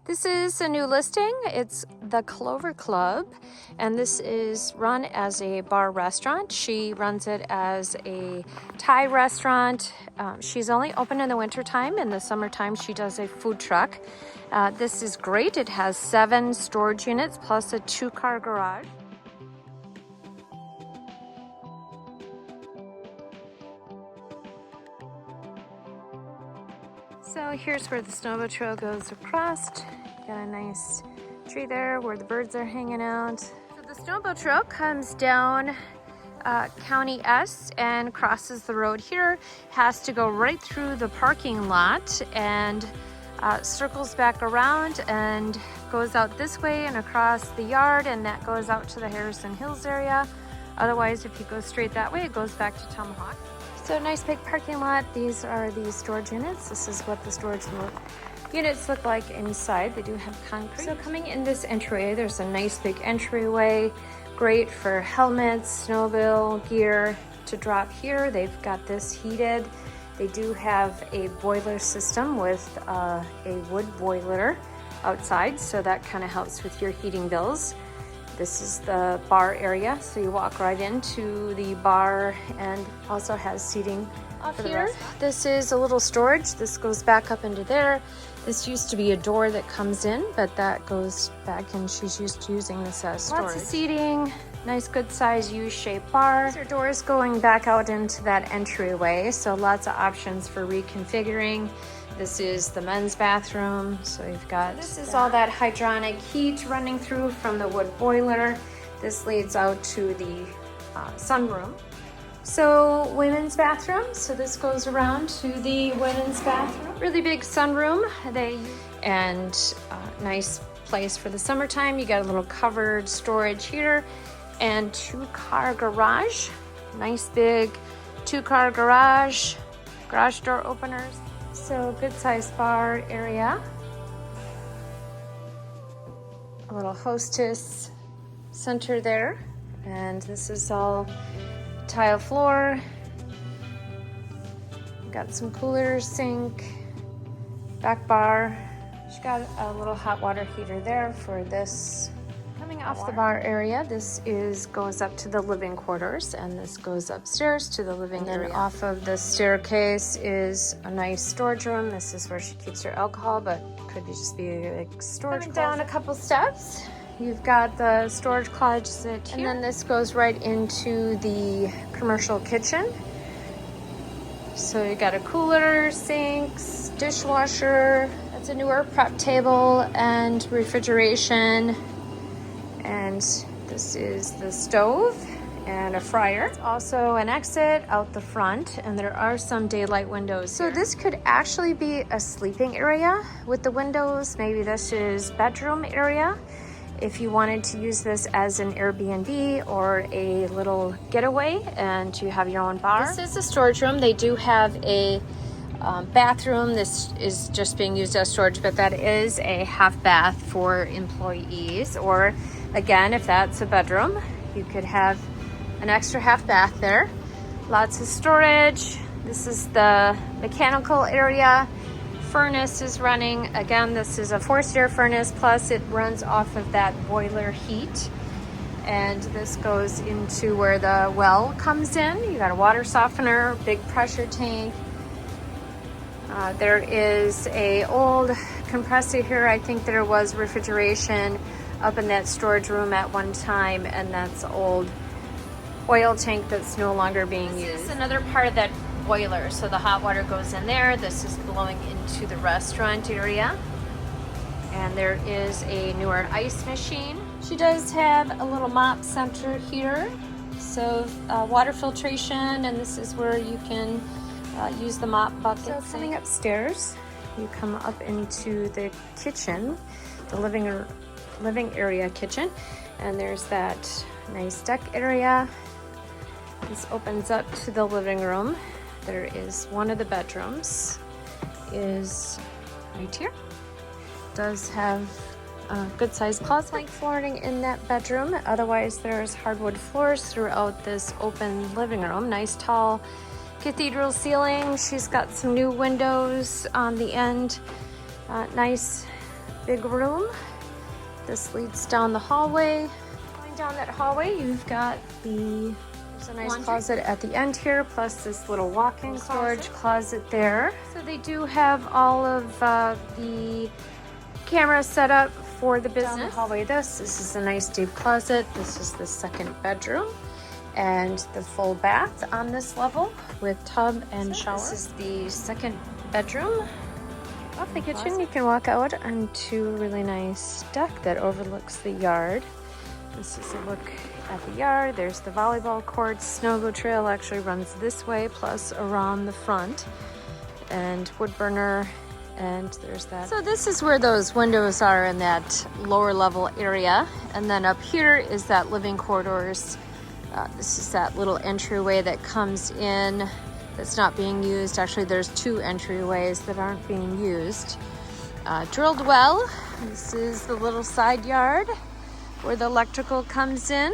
This is a new listing. It's the Clover Club, and this is run as a bar restaurant. She runs it as a Thai restaurant. She's only open in the wintertime. In the summertime, she does a food truck. This is great. It has 7 storage units plus a 2-car garage. So here's where the snowmobile trail goes across. Got a nice tree there where the birds are hanging out. So the snowmobile trail comes down County S and crosses the road here. Has to go right through the parking lot and circles back around and goes out this way and across the yard, and that goes out to the Harrison Hills area. Otherwise, if you go straight that way, it goes back to Tomahawk. So nice big parking lot. These are the storage units. This is what the storage units look like inside. They do have concrete. So coming in this entryway, there's a nice big entryway. Great for helmets, snowmobile gear to drop here. They've got this heated. They do have a boiler system with a wood boiler outside, so that kind of helps with your heating bills. This is the bar area, so you walk right into the bar and also has seating off here. This is a little storage. This goes back up into there. This used to be a door that comes in, but that goes back, and she's used to using this as storage. Lots of seating, nice good size U-shaped bar. These are doors going back out into that entryway, so lots of options for reconfiguring. This is the men's bathroom, so you've got this is all that hydronic heat running through from the wood boiler. This leads out to the sunroom. So women's bathroom, so this goes around to the women's bathroom. Really big sunroom, and nice place for the summertime. You got a little covered storage here and 2-car garage. Nice big 2-car garage door openers. So good sized bar area. A little hostess center there. And this is all tile floor. Got some coolers, sink, back bar. She's got a little hot water heater there for this. Coming off the bar area, this goes up to the living quarters, and this goes upstairs to the living area. And then off of the staircase is a nice storage room. This is where she keeps her alcohol, but could just be a big storage closet. Coming down a couple steps, you've got the storage closet here. And then this goes right into the commercial kitchen. So you got a cooler, sinks, dishwasher. That's a newer prep table and refrigeration. And this is the stove and a fryer. It's also an exit out the front, and there are some daylight windows here. So this could actually be a sleeping area with the windows. Maybe this is bedroom area if you wanted to use this as an Airbnb or a little getaway and you have your own bar. This is a storage room. They do have a bathroom. This is just being used as storage, but that is a half bath for employees, or again, if that's a bedroom, you could have an extra half bath there. Lots of storage. This is the mechanical area. Furnace is running. Again, this is a forced air furnace, plus it runs off of that boiler heat. And this goes into where the well comes in. You got a water softener, big pressure tank. There is a old compressor here. I think there was refrigeration up in that storage room at one time, and that's old oil tank that's no longer being used. This is another part of that boiler, so the hot water goes in there. This is blowing into the restaurant area, and there is a newer ice machine. She does have a little mop center here, so water filtration, and this is where you can use the mop bucket. So coming upstairs, you come up into the kitchen, the living area kitchen, and there's that nice deck area. This opens up to the living room. There is one of the bedrooms is right here. Does have a good sized closet like flooring in that bedroom. Otherwise, there's hardwood floors throughout this open living room. Nice tall cathedral ceiling. She's got some new windows on the end. Nice big room. This leads down the hallway. Going down that hallway, you've got there's a nice closet at the end here, plus this little walk-in storage closet there. So they do have all of the cameras set up for the business. Down the hallway, this is a nice deep closet. This is the second bedroom and the full bath on this level with tub and shower. This is the second bedroom. Off the kitchen, you can walk out onto a really nice deck that overlooks the yard. This is a look at the yard. There's the volleyball court. Snow trail actually runs this way, plus around the front, and wood burner, and there's that. So this is where those windows are in that lower level area, and then up here is that living quarters. This is that little entryway that comes in that's not being used. Actually, there's two entryways that aren't being used. Drilled well. This is the little side yard where the electrical comes in.